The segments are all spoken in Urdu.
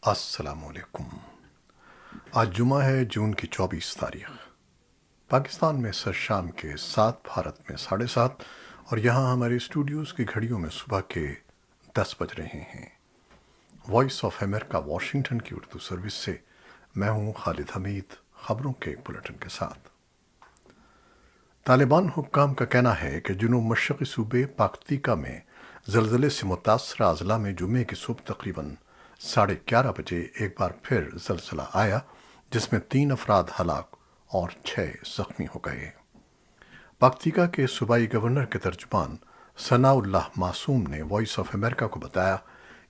السلام علیکم۔ آج جمعہ ہے، جون کی 24 تاریخ۔ پاکستان میں سر شام کے 7، بھارت میں 7:30، اور یہاں ہمارے اسٹوڈیوز کی گھڑیوں میں صبح کے 10 بج رہے ہیں۔ وائس آف امریکہ واشنگٹن کی اردو سروس سے میں ہوں خالد حمید، خبروں کے ایک بلٹن کے ساتھ۔ طالبان حکام کا کہنا ہے کہ جنوب مشرقی صوبے پاکتیکا میں زلزلے سے متاثرہ اضلاع میں جمعے کی صبح تقریباً 11:30 بجے ایک بار پھر زلزلہ آیا، جس میں 3 افراد ہلاک اور 6 زخمی ہو گئے۔ پاکتیکا کے صوبائی گورنر کے ترجمان ثناء اللہ معصوم نے وائس آف امریکہ کو بتایا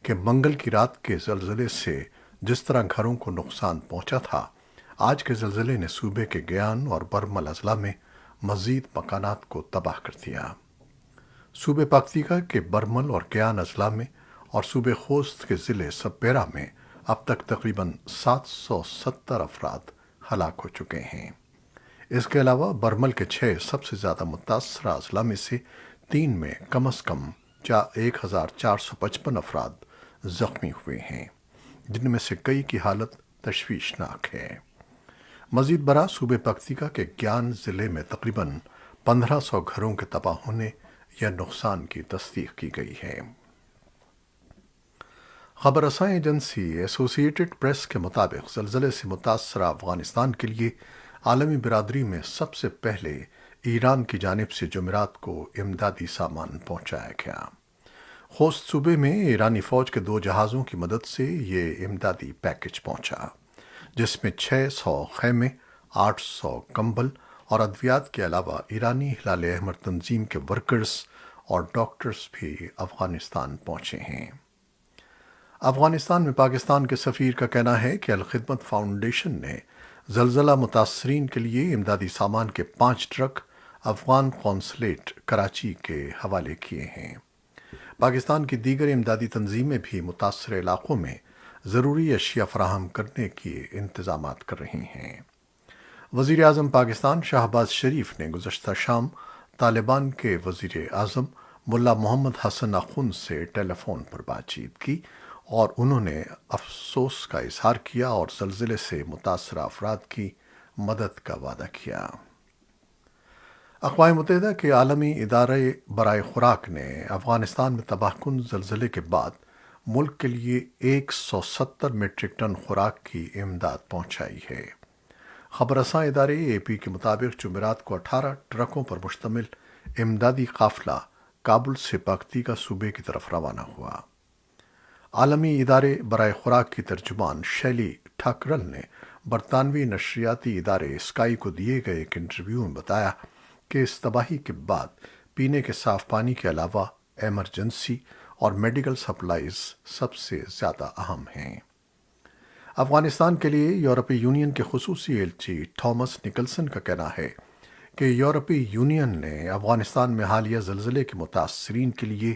کہ منگل کی رات کے زلزلے سے جس طرح گھروں کو نقصان پہنچا تھا، آج کے زلزلے نے صوبے کے گیان اور برمل اضلاع میں مزید مکانات کو تباہ کر دیا۔ صوبے پاکتیکا کے برمل اور گیان اضلاع میں اور صوبے خوست کے ضلع سپیرا میں اب تک تقریباً 770 افراد ہلاک ہو چکے ہیں۔ اس کے علاوہ برمل کے 6 سب سے زیادہ متاثرہ اضلاع میں سے 3 میں کم از کم 1455 افراد زخمی ہوئے ہیں، جن میں سے کئی کی حالت تشویشناک ہے۔ مزید برآں صوبے پاکتیکا کے گیان ضلع میں تقریباً 1500 گھروں کے تباہ ہونے یا نقصان کی تصدیق کی گئی ہے۔ خبر رساں ایجنسی ایسوسی ایٹڈ پریس کے مطابق زلزلے سے متاثرہ افغانستان کے لیے عالمی برادری میں سب سے پہلے ایران کی جانب سے جمعرات کو امدادی سامان پہنچایا گیا۔ خوست صوبے میں ایرانی فوج کے 2 جہازوں کی مدد سے یہ امدادی پیکج پہنچا، جس میں 600 خیمے، 800 کمبل اور ادویات کے علاوہ ایرانی ہلال احمر تنظیم کے ورکرز اور ڈاکٹرز بھی افغانستان پہنچے ہیں۔ افغانستان میں پاکستان کے سفیر کا کہنا ہے کہ الخدمت فاؤنڈیشن نے زلزلہ متاثرین کے لیے امدادی سامان کے 5 ٹرک افغان قونصلیٹ کراچی کے حوالے کیے ہیں۔ پاکستان کی دیگر امدادی تنظیمیں بھی متاثرہ علاقوں میں ضروری اشیاء فراہم کرنے کے انتظامات کر رہی ہیں۔ وزیر اعظم پاکستان شہباز شریف نے گزشتہ شام طالبان کے وزیر اعظم ملا محمد حسن اخوند سے ٹیلی فون پر بات چیت کی اور انہوں نے افسوس کا اظہار کیا اور زلزلے سے متاثرہ افراد کی مدد کا وعدہ کیا۔ اقوام متحدہ کے عالمی ادارے برائے خوراک نے افغانستان میں تباہ کن زلزلے کے بعد ملک کے لیے 170 میٹرک ٹن خوراک کی امداد پہنچائی ہے۔ خبر رساں ادارے اے پی کے مطابق جمعرات کو 18 ٹرکوں پر مشتمل امدادی قافلہ کابل سے پاکتیکا صوبے کی طرف روانہ ہوا۔ عالمی ادارے برائے خوراک کی ترجمان شیلی ٹھاکرل نے برطانوی نشریاتی ادارے اسکائی کو دیے گئے ایک انٹرویو میں بتایا کہ اس تباہی کے بعد پینے کے صاف پانی کے علاوہ ایمرجنسی اور میڈیکل سپلائز سب سے زیادہ اہم ہیں۔ افغانستان کے لیے یورپی یونین کے خصوصی ایلچی تھامس نکلسن کا کہنا ہے کہ یورپی یونین نے افغانستان میں حالیہ زلزلے کے متاثرین کے لیے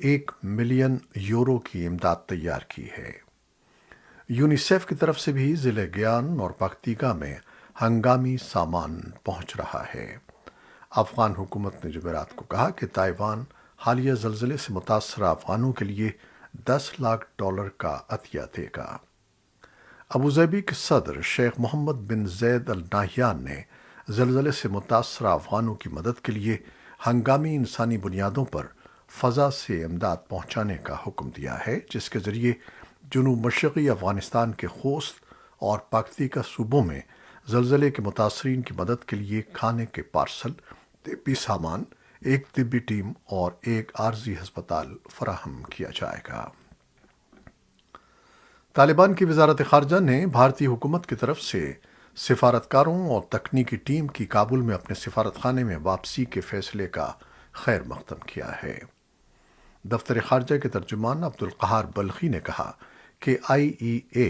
1 ملین یورو کی امداد تیار کی ہے۔ یونیسیف کی طرف سے بھی ضلع گیان اور پاکتیکا میں ہنگامی سامان پہنچ رہا ہے۔ افغان حکومت نے جمعرات کو کہا کہ تائیوان حالیہ زلزلے سے متاثرہ افغانوں کے لیے $10 لاکھ کا عطیہ دے گا۔ ابوظہبی کے صدر شیخ محمد بن زید ال نہیان نے زلزلے سے متاثرہ افغانوں کی مدد کے لیے ہنگامی انسانی بنیادوں پر فضا سے امداد پہنچانے کا حکم دیا ہے، جس کے ذریعے جنوب مشرقی افغانستان کے خوست اور پاکتیکا صوبوں میں زلزلے کے متاثرین کی مدد کے لیے کھانے کے پارسل، طبی سامان، ایک طبی ٹیم اور ایک عارضی ہسپتال فراہم کیا جائے گا۔ طالبان کی وزارت خارجہ نے بھارتی حکومت کی طرف سے سفارتکاروں اور تکنیکی ٹیم کی کابل میں اپنے سفارت خانے میں واپسی کے فیصلے کا خیر مقدم کیا ہے۔ دفتر خارجہ کے ترجمان عبدالقہار بلخی نے کہا کہ IEA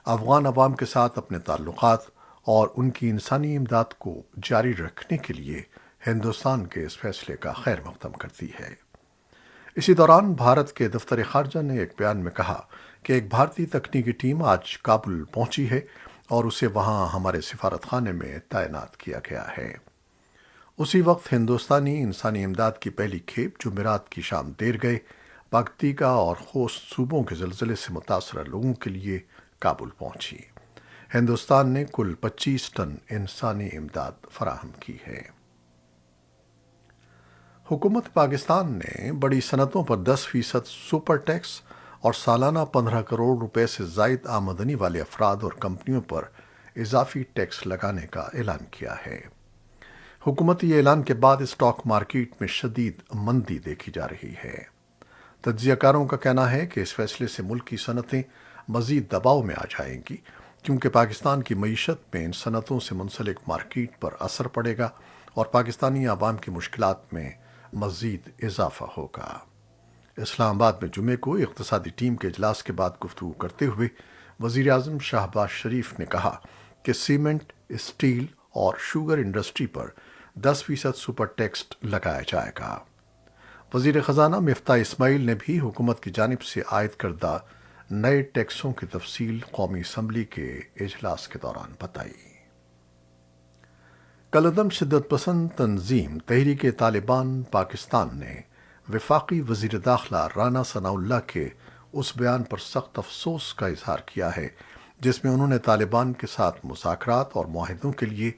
افغان عوام کے ساتھ اپنے تعلقات اور ان کی انسانی امداد کو جاری رکھنے کے لیے ہندوستان کے اس فیصلے کا خیر مقدم کرتی ہے۔ اسی دوران بھارت کے دفتر خارجہ نے ایک بیان میں کہا کہ ایک بھارتی تکنیکی ٹیم آج کابل پہنچی ہے اور اسے وہاں ہمارے سفارت خانے میں تعینات کیا گیا ہے۔ اسی وقت ہندوستانی انسانی امداد کی پہلی کھیپ جمعرات کی شام دیر گئے پکتیکا اور خوست صوبوں کے زلزلے سے متاثرہ لوگوں کے لیے کابل پہنچی۔ ہندوستان نے کل 25 ٹن انسانی امداد فراہم کی ہے۔ حکومت پاکستان نے بڑی صنعتوں پر 10% سپر ٹیکس اور سالانہ 15 کروڑ روپے سے زائد آمدنی والے افراد اور کمپنیوں پر اضافی ٹیکس لگانے کا اعلان کیا ہے۔ حکومتی اعلان کے بعد اسٹاک مارکیٹ میں شدید مندی دیکھی جا رہی ہے۔ تجزیہ کاروں کا کہنا ہے کہ اس فیصلے سے ملک کی صنعتیں مزید دباؤ میں آ جائیں گی، کیونکہ پاکستان کی معیشت میں ان صنعتوں سے منسلک مارکیٹ پر اثر پڑے گا اور پاکستانی عوام کی مشکلات میں مزید اضافہ ہوگا۔ اسلام آباد میں جمعے کو اقتصادی ٹیم کے اجلاس کے بعد گفتگو کرتے ہوئے وزیر اعظم شہباز شریف نے کہا کہ سیمنٹ، اسٹیل اور شوگر انڈسٹری پر 10% سپر ٹیکس لگایا جائے گا۔ وزیر خزانہ مفتاح اسماعیل نے بھی حکومت کی جانب سے عائد کردہ نئے ٹیکسوں کی تفصیل قومی اسمبلی کے اجلاس کے دوران بتائی۔ کالعدم شدت پسند تنظیم تحریک طالبان پاکستان نے وفاقی وزیر داخلہ رانا ثناء اللہ کے اس بیان پر سخت افسوس کا اظہار کیا ہے جس میں انہوں نے طالبان کے ساتھ مذاکرات اور معاہدوں کے لیے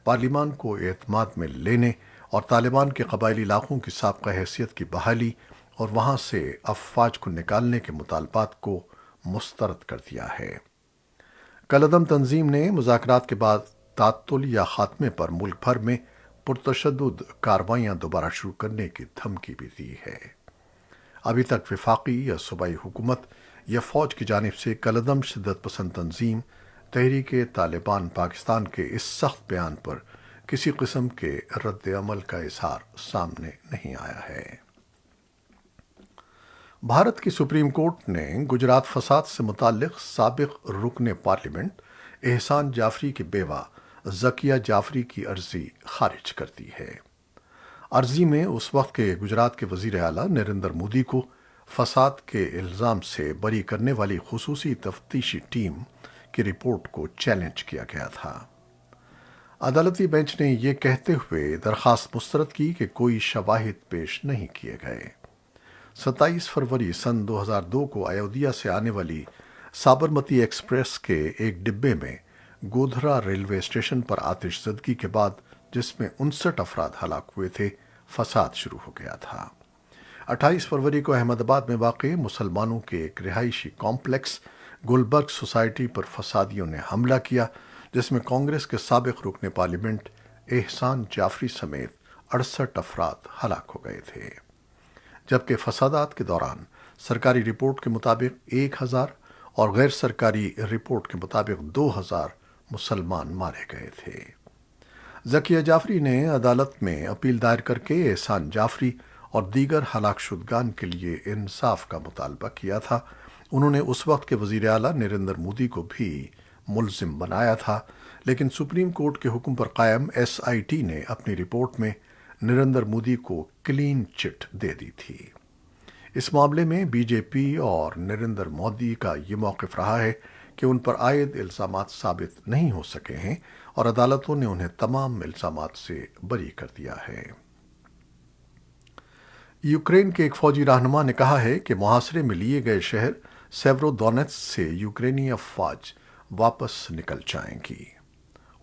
پارلیمان کو اعتماد میں لینے اور طالبان کے قبائلی علاقوں کی سابقہ حیثیت کی بحالی اور وہاں سے افواج کو نکالنے کے مطالبات کو مسترد کر دیا ہے۔ کالعدم تنظیم نے مذاکرات کے بعد تعطل یا خاتمے پر ملک بھر میں پرتشدد کارروائیاں دوبارہ شروع کرنے کی دھمکی بھی دی ہے۔ ابھی تک وفاقی یا صوبائی حکومت یا فوج کی جانب سے کالعدم شدت پسند تنظیم تحریک طالبان پاکستان کے اس سخت بیان پر کسی قسم کے رد عمل کا اظہار سامنے نہیں آیا ہے۔ بھارت کی سپریم کورٹ نے گجرات فساد سے متعلق سابق رکن پارلیمنٹ احسان جعفری کی بیوہ ذکیہ جعفری کی عرضی خارج کر دی ہے۔ عرضی میں اس وقت کے گجرات کے وزیر اعلیٰ نریندر مودی کو فساد کے الزام سے بری کرنے والی خصوصی تفتیشی ٹیم کی رپورٹ کو چیلنج کیا گیا تھا۔ عدالتی بینچ نے یہ کہتے ہوئے درخواست مسترد کی کہ کوئی شواہد پیش نہیں کیے گئے۔ 27 فروری سن 2002 کو ایودھیا سے آنے والی سابرمتی ایکسپریس کے ایک ڈبے میں گودھرا ریلوے اسٹیشن پر آتش زدگی کے بعد جس میں 59 افراد ہلاک ہوئے تھے، فساد شروع ہو گیا تھا۔ 28 فروری کو احمد آباد میں واقع مسلمانوں کے ایک رہائشی کمپلیکس گلبرگ سوسائٹی پر فسادیوں نے حملہ کیا، جس میں کانگریس کے سابق رکن پارلیمنٹ احسان جعفری سمیت 68 افراد ہلاک ہو گئے تھے، جبکہ فسادات کے دوران سرکاری رپورٹ کے مطابق 1000 اور غیر سرکاری رپورٹ کے مطابق 2000 مسلمان مارے گئے تھے۔ ذکیہ جعفری نے عدالت میں اپیل دائر کر کے احسان جعفری اور دیگر ہلاک شدگان کے لیے انصاف کا مطالبہ کیا تھا۔ انہوں نے اس وقت کے وزیر اعلیٰ نریندر مودی کو بھی ملزم بنایا تھا، لیکن سپریم کورٹ کے حکم پر قائم ایس آئی ٹی نے اپنی رپورٹ میں نریندر مودی کو کلین چٹ دے دی تھی۔ اس معاملے میں بی جے پی اور نریندر مودی کا یہ موقف رہا ہے کہ ان پر عائد الزامات ثابت نہیں ہو سکے ہیں اور عدالتوں نے انہیں تمام الزامات سے بری کر دیا ہے۔ یوکرین کے ایک فوجی رہنما نے کہا ہے کہ محاصرے میں لیے گئے شہر سیورو دونیٹس سے یوکرینی افواج واپس نکل جائیں گی۔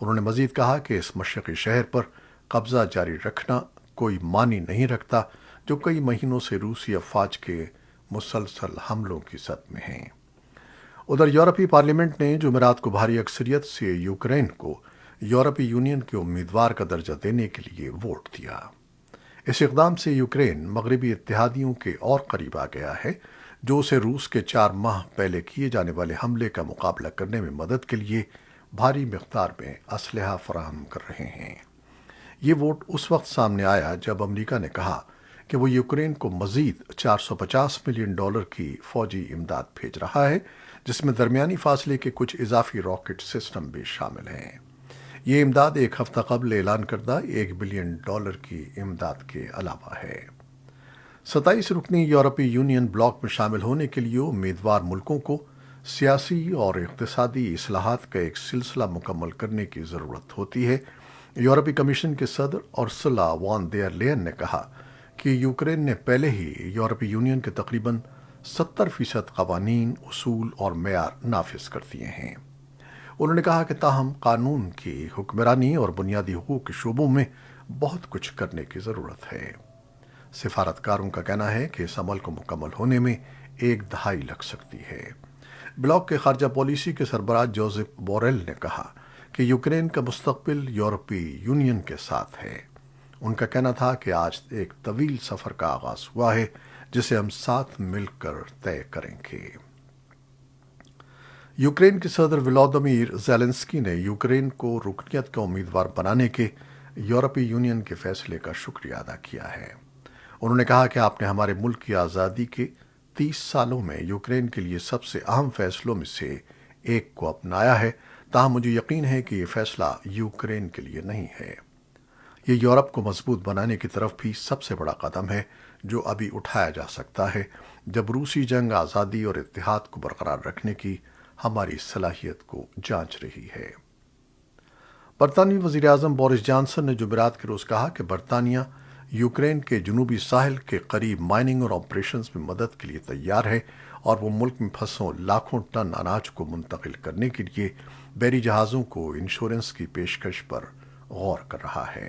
انہوں نے مزید کہا کہ اس مشرقی شہر پر قبضہ جاری رکھنا کوئی معنی نہیں رکھتا جو کئی مہینوں سے روسی افواج کے مسلسل حملوں کی زد میں ہیں۔ ادھر یورپی پارلیمنٹ نے جمعرات کو بھاری اکثریت سے یوکرین کو یورپی یونین کے امیدوار کا درجہ دینے کے لیے ووٹ دیا۔ اس اقدام سے یوکرین مغربی اتحادیوں کے اور قریب آ گیا ہے جو اسے روس کے 4 ماہ پہلے کیے جانے والے حملے کا مقابلہ کرنے میں مدد کے لیے بھاری مقدار میں اسلحہ فراہم کر رہے ہیں۔ یہ ووٹ اس وقت سامنے آیا جب امریکہ نے کہا کہ وہ یوکرین کو مزید $450 ملین کی فوجی امداد بھیج رہا ہے، جس میں درمیانی فاصلے کے کچھ اضافی راکٹ سسٹم بھی شامل ہیں۔ یہ امداد ایک ہفتہ قبل اعلان کردہ $1 بلین کی امداد کے علاوہ ہے۔ 27 رکنی یورپی یونین بلاک میں شامل ہونے کے لیے امیدوار ملکوں کو سیاسی اور اقتصادی اصلاحات کا ایک سلسلہ مکمل کرنے کی ضرورت ہوتی ہے۔ یورپی کمیشن کے صدر ارسلا وان دیر لیئن نے کہا کہ کہ یوکرین نے پہلے ہی یورپی یونین کے تقریباً 70% قوانین، اصول اور معیار نافذ کر دیے ہیں۔ انہوں نے کہا کہ تاہم قانون کی حکمرانی اور بنیادی حقوق کے شعبوں میں بہت کچھ کرنے کی ضرورت ہے۔ سفارتکاروں کا کہنا ہے کہ اس عمل کو مکمل ہونے میں ایک دہائی لگ سکتی ہے۔ بلاک کے خارجہ پالیسی کے سربراہ جوزف بوریل نے کہا کہ یوکرین کا مستقبل یورپی یونین کے ساتھ ہے۔ ان کا کہنا تھا کہ آج ایک طویل سفر کا آغاز ہوا ہے جسے ہم ساتھ مل کر طے کریں گے۔ یوکرین کے صدر ولادیمیر زیلنسکی نے یوکرین کو رکنیت کا امیدوار بنانے کے یورپی یونین کے فیصلے کا شکریہ ادا کیا ہے۔ انہوں نے کہا کہ آپ نے ہمارے ملک کی آزادی کے 30 سالوں میں یوکرین کے لیے سب سے اہم فیصلوں میں سے ایک کو اپنایا ہے، تاہم مجھے یقین ہے کہ یہ فیصلہ یوکرین کے لیے نہیں ہے۔ یہ یورپ کو مضبوط بنانے کی طرف بھی سب سے بڑا قدم ہے جو ابھی اٹھایا جا سکتا ہے، جب روسی جنگ آزادی اور اتحاد کو برقرار رکھنے کی ہماری صلاحیت کو جانچ رہی ہے۔ برطانوی وزیر اعظم بورس جانسن نے جمعرات کے روز کہا کہ برطانیہ یوکرین کے جنوبی ساحل کے قریب مائننگ اور آپریشنز میں مدد کے لیے تیار ہے اور وہ ملک میں پھنسوں لاکھوں ٹن اناج کو منتقل کرنے کے لیے بحری جہازوں کو انشورنس کی پیشکش پر غور کر رہا ہے۔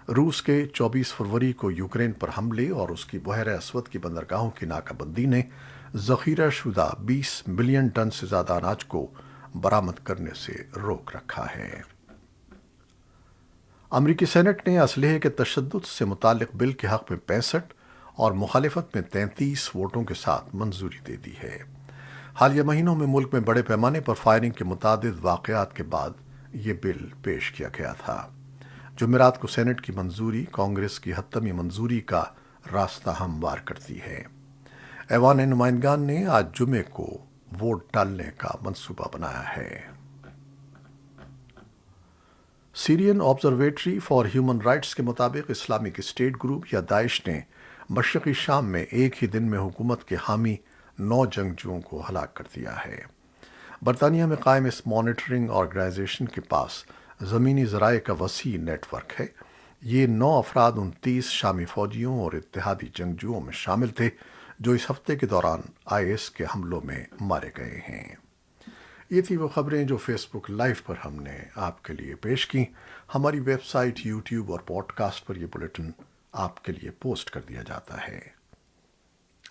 روس کے 24 فروری کو یوکرین پر حملے اور اس کی بحیرہ اسود کی بندرگاہوں کی ناکہ بندی نے ذخیرہ شدہ 20 ملین ٹن سے زیادہ اناج کو برآمد کرنے سے روک رکھا ہے۔ امریکی سینٹ نے اسلحے کے تشدد سے متعلق بل کے حق میں 65 اور مخالفت میں 33 ووٹوں کے ساتھ منظوری دے دی ہے۔ حالیہ مہینوں میں ملک میں بڑے پیمانے پر فائرنگ کے متعدد واقعات کے بعد یہ بل پیش کیا گیا تھا۔ جمعرات کو سینٹ کی منظوری کانگریس کی حتمی منظوری کا راستہ ہموار کرتی ہے۔ ایوان نمائندگان نے آج جمعے کو ووٹ ڈالنے کا منصوبہ بنایا ہے۔ سیرین آبزرویٹری فار ہیومن رائٹس کے مطابق اسلامک اسٹیٹ گروپ یا داعش نے مشرقی شام میں ایک ہی دن میں حکومت کے حامی 9 جنگجوؤں کو ہلاک کر دیا ہے۔ برطانیہ میں قائم اس مانیٹرنگ آرگنائزیشن کے پاس زمینی ذرائع کا وسیع نیٹ ورک ہے۔ یہ 9 افراد 29 شامی فوجیوں اور اتحادی جنگجوؤں میں شامل تھے جو اس ہفتے کے دوران IS کے حملوں میں مارے گئے ہیں۔ یہ تھی وہ خبریں جو فیس بک لائیو پر ہم نے آپ کے لیے پیش کی۔ ہماری ویب سائٹ، یوٹیوب اور پوڈ کاسٹ پر یہ بلیٹن آپ کے لیے پوسٹ کر دیا جاتا ہے۔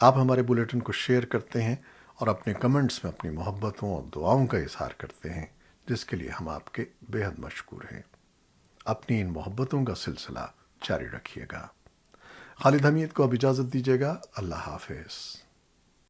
آپ ہمارے بلیٹن کو شیئر کرتے ہیں اور اپنے کمنٹس میں اپنی محبتوں اور دعاؤں کا اظہار کرتے ہیں، جس کے لیے ہم آپ کے بے حد مشکور ہیں۔ اپنی ان محبتوں کا سلسلہ جاری رکھیے گا۔ خالد حمید کو اب اجازت دیجیے گا۔ اللہ حافظ۔